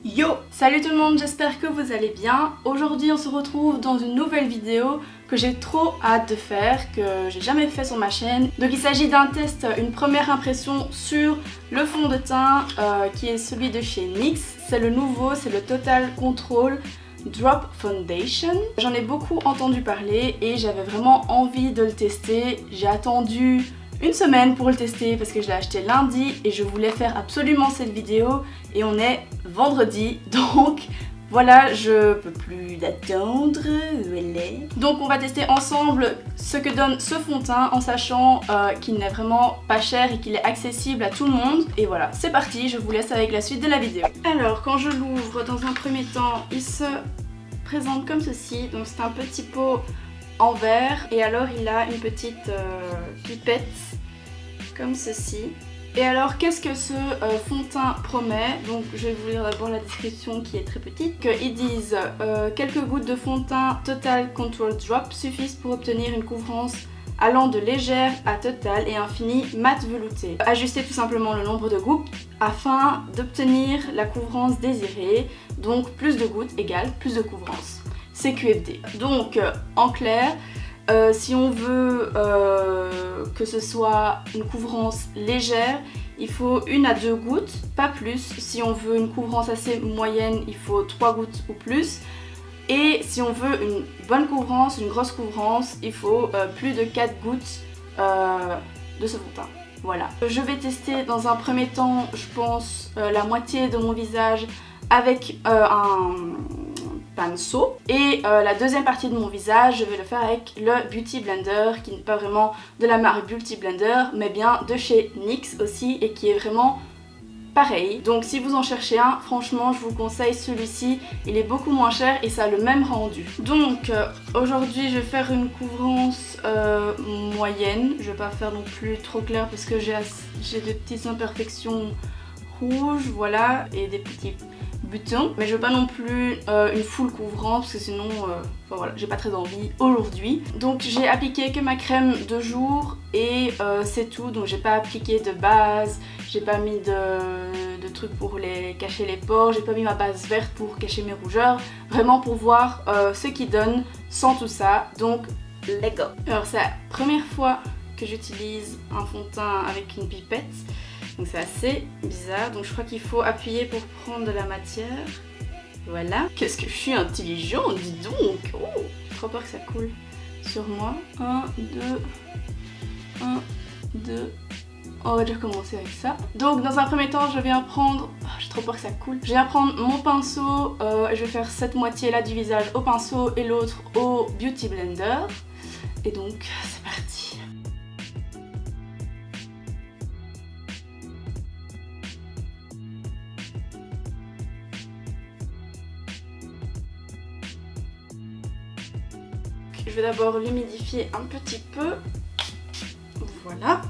Yo! Salut tout le monde, j'espère que vous allez bien. Aujourd'hui on se retrouve dans une nouvelle vidéo que j'ai trop hâte de faire, que j'ai jamais fait sur ma chaîne. Donc il s'agit d'un test, une première impression sur le fond de teint qui est celui de chez NYX. C'est le nouveau, c'est le Total Control Drop Foundation. J'en ai beaucoup entendu parler et j'avais vraiment envie de le tester. J'ai attendu une semaine pour le tester parce que je l'ai acheté lundi et je voulais faire absolument cette vidéo et on est vendredi, donc voilà, je peux plus d'attendre. Donc on va tester ensemble ce que donne ce fond de teint en sachant qu'il n'est vraiment pas cher et qu'il est accessible à tout le monde. Et voilà, c'est parti, je vous laisse avec la suite de la vidéo. Alors quand je l'ouvre, dans un premier temps, il se présente comme ceci. Donc c'est un petit pot en verre et alors il a une petite pipette comme ceci. Et alors qu'est-ce que ce fond de teint promet? Donc je vais vous lire d'abord la description qui est très petite. Ils disent quelques gouttes de fond de teint Total Control Drop suffisent pour obtenir une couvrance allant de légère à totale et infinie mat velouté. Ajustez tout simplement le nombre de gouttes afin d'obtenir la couvrance désirée. Donc plus de gouttes égale plus de couvrance. C'est QFD. Donc en clair, si on veut que ce soit une couvrance légère, il faut 1 à 2 gouttes, pas plus. Si on veut une couvrance assez moyenne, il faut 3 gouttes ou plus. Et si on veut une bonne couvrance, une grosse couvrance, il faut plus de 4 gouttes de ce fond de teint. Voilà. Je vais tester dans un premier temps, je pense, la moitié de mon visage avec un pinceau et la deuxième partie de mon visage je vais le faire avec le Beauty Blender qui n'est pas vraiment de la marque Beauty Blender mais bien de chez NYX aussi et qui est vraiment pareil. Donc si vous en cherchez un, franchement je vous conseille celui-ci, il est beaucoup moins cher et ça a le même rendu. Donc aujourd'hui je vais faire une couvrance moyenne, je vais pas faire non plus trop clair parce que j'ai des petites imperfections rouges, voilà, et des petits butons, mais je veux pas non plus une full couvrance parce que sinon enfin voilà, j'ai pas très envie aujourd'hui. Donc j'ai appliqué que ma crème de jour et c'est tout. Donc j'ai pas appliqué de base, j'ai pas mis de trucs pour cacher les pores, j'ai pas mis ma base verte pour cacher mes rougeurs, vraiment pour voir ce qui donne sans tout ça. Donc let's go. Alors c'est la première fois que j'utilise un fond de teint avec une pipette. Donc c'est assez bizarre, donc je crois qu'il faut appuyer pour prendre de la matière. Voilà. Qu'est-ce que je suis intelligente, dis donc. Oh, j'ai trop peur que ça coule sur moi. 1, 2, 1, 2. On va déjà commencer avec ça. Donc dans un premier temps, je viens prendre... Oh, j'ai trop peur que ça coule. Je viens prendre mon pinceau, je vais faire cette moitié là du visage au pinceau et l'autre au Beauty Blender. Et donc c'est parti. Je vais d'abord l'humidifier un petit peu, voilà.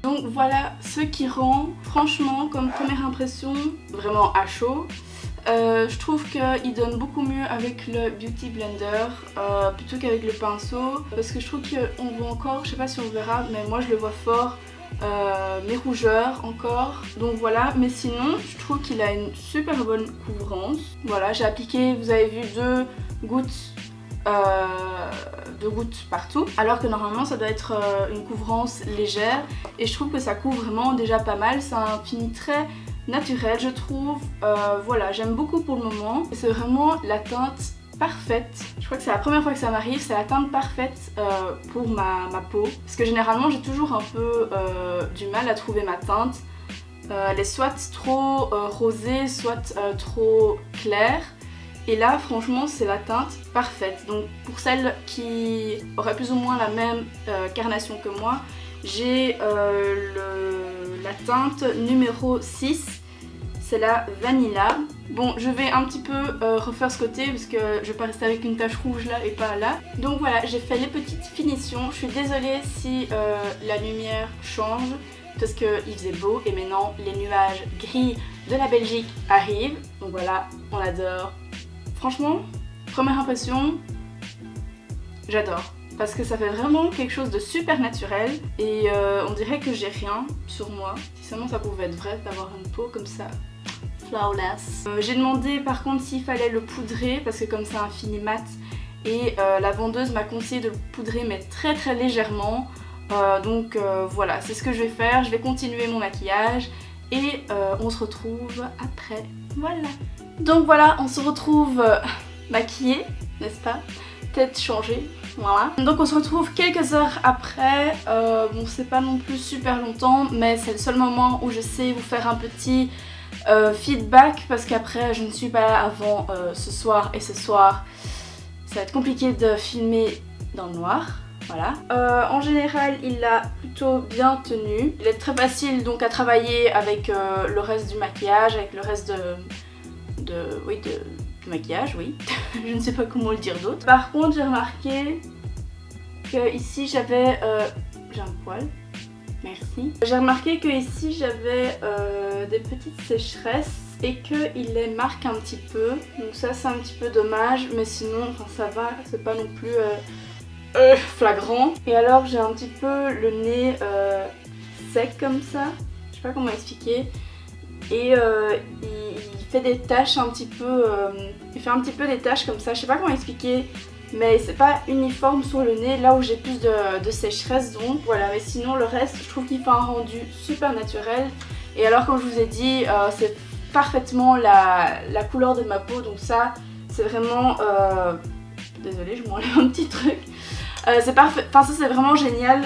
Donc voilà ce qui rend, franchement, comme première impression, vraiment à chaud. Je trouve qu'il donne beaucoup mieux avec le Beauty Blender plutôt qu'avec le pinceau. Parce que je trouve qu'on voit encore, je sais pas si on verra, mais moi je le vois fort, mes rougeurs encore. Donc voilà, mais sinon je trouve qu'il a une super bonne couvrance. Voilà, j'ai appliqué, vous avez vu, 2 gouttes partout, alors que normalement ça doit être une couvrance légère et je trouve que ça couvre vraiment déjà pas mal. C'est un fini très naturel je trouve. Voilà, j'aime beaucoup pour le moment. C'est vraiment la teinte parfaite. Je crois que c'est la première fois que ça m'arrive, c'est la teinte parfaite pour ma peau. Parce que généralement j'ai toujours un peu du mal à trouver ma teinte. Elle est soit trop rosée, soit trop claire. Et là franchement c'est la teinte parfaite. Donc pour celles qui auraient plus ou moins la même carnation que moi, j'ai la teinte numéro 6, c'est la Vanilla. Bon, je vais un petit peu refaire ce côté parce que je vais pas rester avec une tache rouge là et pas là. Donc voilà, j'ai fait les petites finitions. Je suis désolée si la lumière change parce qu'il faisait beau et maintenant les nuages gris de la Belgique arrivent. Donc voilà, on adore. Franchement, première impression, j'adore. Parce que ça fait vraiment quelque chose de super naturel et on dirait que j'ai rien sur moi. Si seulement ça pouvait être vrai d'avoir une peau comme ça, flawless. J'ai demandé par contre s'il fallait le poudrer parce que comme c'est un fini mat et la vendeuse m'a conseillé de le poudrer mais très très légèrement. Donc voilà, c'est ce que je vais faire. Je vais continuer mon maquillage et on se retrouve après. Voilà. Donc voilà, on se retrouve maquillée, n'est-ce pas? Tête changée. Voilà. Donc on se retrouve quelques heures après, bon c'est pas non plus super longtemps mais c'est le seul moment où je sais vous faire un petit feedback parce qu'après je ne suis pas là avant ce soir et ce soir ça va être compliqué de filmer dans le noir. Voilà. En général il l'a plutôt bien tenu, il est très facile donc à travailler avec le reste du maquillage, avec le reste du maquillage, oui. Je ne sais pas comment le dire d'autre. Par contre, j'ai remarqué que ici j'avais... j'ai un poil. Merci. J'ai remarqué que ici j'avais des petites sécheresses et qu'il les marque un petit peu. Donc ça c'est un petit peu dommage, mais sinon enfin, ça va, c'est pas non plus flagrant. Et alors j'ai un petit peu le nez sec comme ça. Je sais pas comment expliquer. Et il fait des taches un petit peu, il fait un petit peu des taches comme ça, je sais pas comment expliquer, mais c'est pas uniforme sur le nez, là où j'ai plus de sécheresse donc voilà, mais sinon le reste je trouve qu'il fait un rendu super naturel. Et alors comme je vous ai dit, c'est parfaitement la couleur de ma peau, donc ça c'est vraiment, désolée je m'enlève un petit truc. C'est parfait, enfin ça c'est vraiment génial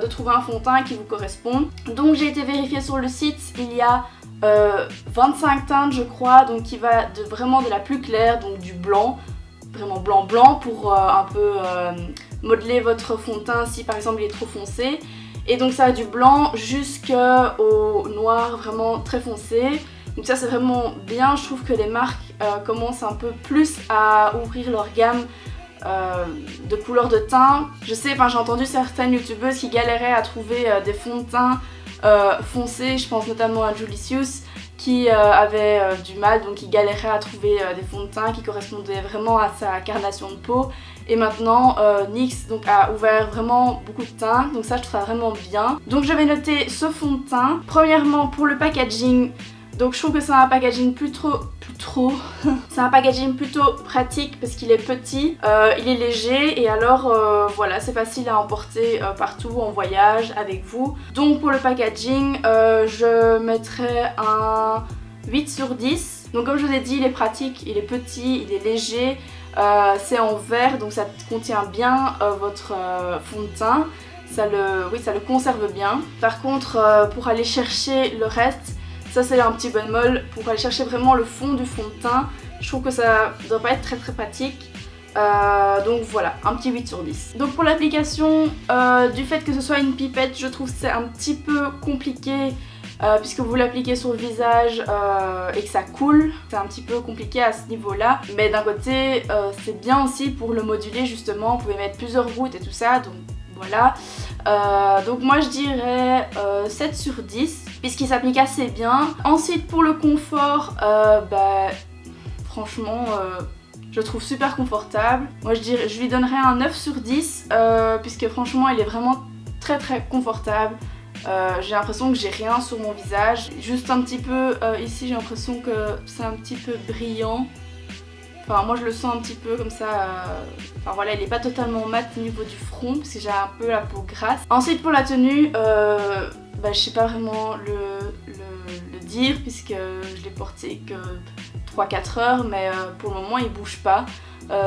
de trouver un fond de teint qui vous correspond. Donc j'ai été vérifier sur le site, il y a 25 teintes je crois, donc qui va vraiment de la plus claire, donc du blanc, vraiment blanc blanc pour un peu modeler votre fond de teint si par exemple il est trop foncé. Et donc ça va du blanc jusqu'au noir vraiment très foncé. Donc ça c'est vraiment bien, je trouve que les marques commencent un peu plus à ouvrir leur gamme de couleurs de teint. Je sais, j'ai entendu certaines youtubeuses qui galéraient à trouver des fonds de teint foncés, je pense notamment à Julicius qui avait du mal, donc qui galérait à trouver des fonds de teint qui correspondaient vraiment à sa carnation de peau. Et maintenant NYX donc, a ouvert vraiment beaucoup de teintes, donc ça je trouve ça vraiment bien. Donc je vais noter ce fond de teint. Premièrement pour le packaging, donc je trouve que c'est un packaging c'est un packaging plutôt pratique parce qu'il est petit, il est léger et alors voilà, c'est facile à emporter partout en voyage avec vous. Donc pour le packaging, je mettrais un 8 sur 10. Donc comme je vous ai dit, il est pratique, il est petit, il est léger, c'est en verre donc ça contient bien votre fond de teint. Ça le conserve bien. Par contre, pour aller chercher le reste, ça c'est un petit bémol, pour aller chercher vraiment le fond du fond de teint, je trouve que ça doit pas être très pratique. Donc voilà, un petit 8 sur 10. Donc pour l'application, du fait que ce soit une pipette, je trouve que c'est un petit peu compliqué puisque vous l'appliquez sur le visage et que ça coule. C'est un petit peu compliqué à ce niveau-là. Mais d'un côté, c'est bien aussi pour le moduler justement, vous pouvez mettre plusieurs gouttes et tout ça, donc voilà. Donc moi je dirais 7 sur 10 puisqu'il s'applique assez bien. Ensuite pour le confort, franchement je le trouve super confortable. Moi je lui donnerais un 9 sur 10 puisque franchement il est vraiment très confortable. J'ai l'impression que j'ai rien sur mon visage. Juste un petit peu ici j'ai l'impression que c'est un petit peu brillant. Enfin moi je le sens un petit peu comme ça, enfin voilà, il est pas totalement mat au niveau du front parce que j'ai un peu la peau grasse. Ensuite pour la tenue, je sais pas vraiment le dire puisque je l'ai porté que 3-4 heures, mais pour le moment il bouge pas.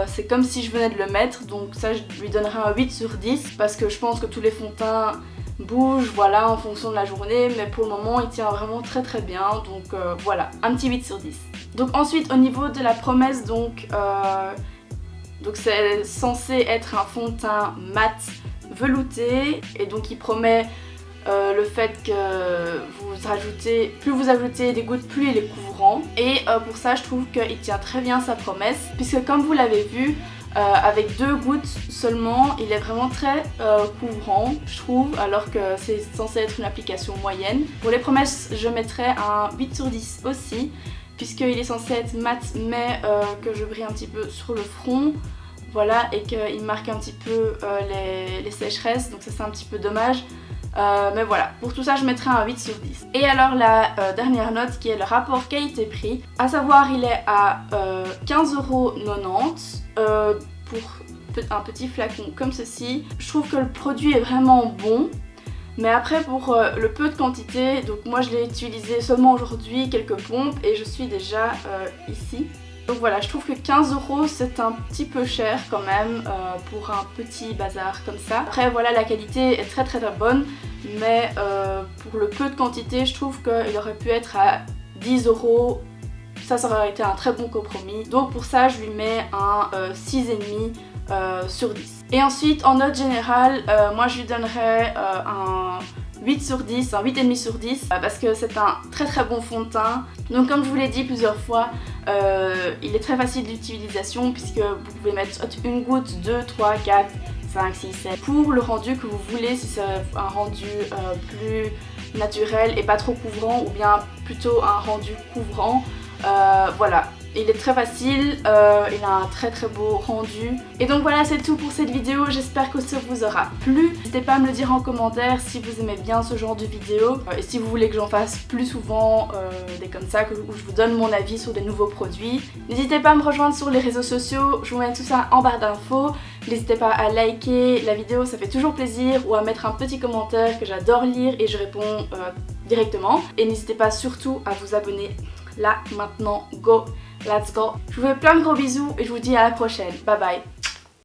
C'est comme si je venais de le mettre, donc ça je lui donnerai un 8 sur 10 parce que je pense que tous les fonds de teint bougent, voilà, en fonction de la journée, mais pour le moment il tient vraiment très bien, donc voilà, un petit 8 sur 10. Donc ensuite au niveau de la promesse, donc c'est censé être un fond de teint mat velouté, et donc il promet le fait que plus vous ajoutez des gouttes, plus il est couvrant. Et pour ça je trouve qu'il tient très bien sa promesse, puisque comme vous l'avez vu, avec 2 gouttes seulement, il est vraiment très couvrant, je trouve, alors que c'est censé être une application moyenne. Pour les promesses, je mettrai un 8 sur 10 aussi, puisqu'il est censé être mat, mais que je brille un petit peu sur le front. Voilà, et qu'il marque un petit peu les sécheresses, donc ça c'est un petit peu dommage. Mais voilà, pour tout ça je mettrai un 8 sur 10. Et alors la dernière note qui est le rapport qualité-prix, à savoir il est à 15,90 € pour un petit flacon comme ceci. Je trouve que le produit est vraiment bon, mais après pour le peu de quantité, donc moi je l'ai utilisé seulement aujourd'hui, quelques pompes, et je suis déjà ici. Donc voilà, je trouve que 15 € c'est un petit peu cher quand même pour un petit bazar comme ça. Après voilà, la qualité est très bonne, mais pour le peu de quantité, je trouve qu'il aurait pu être à 10 €. Ça aurait été un très bon compromis. Donc pour ça, je lui mets un 6,5 sur 10. Et ensuite, en note générale, moi je lui donnerais un 8 sur 10, un 8,5 sur 10 parce que c'est un très bon fond de teint. Donc comme je vous l'ai dit plusieurs fois, il est très facile d'utilisation puisque vous pouvez mettre une goutte, 2, 3, 4, 5, 6, 7 pour le rendu que vous voulez, si c'est un rendu plus naturel et pas trop couvrant, ou bien plutôt un rendu couvrant. Voilà. Il est très facile, il a un très beau rendu. Et donc voilà, c'est tout pour cette vidéo, j'espère que ça vous aura plu. N'hésitez pas à me le dire en commentaire si vous aimez bien ce genre de vidéo et si vous voulez que j'en fasse plus souvent des comme ça, où je vous donne mon avis sur des nouveaux produits. N'hésitez pas à me rejoindre sur les réseaux sociaux, je vous mets tout ça en barre d'infos. N'hésitez pas à liker la vidéo, ça fait toujours plaisir, ou à mettre un petit commentaire que j'adore lire et je réponds directement. Et n'hésitez pas surtout à vous abonner là, maintenant, go! Let's go! Je vous fais plein de gros bisous et je vous dis à la prochaine. Bye bye!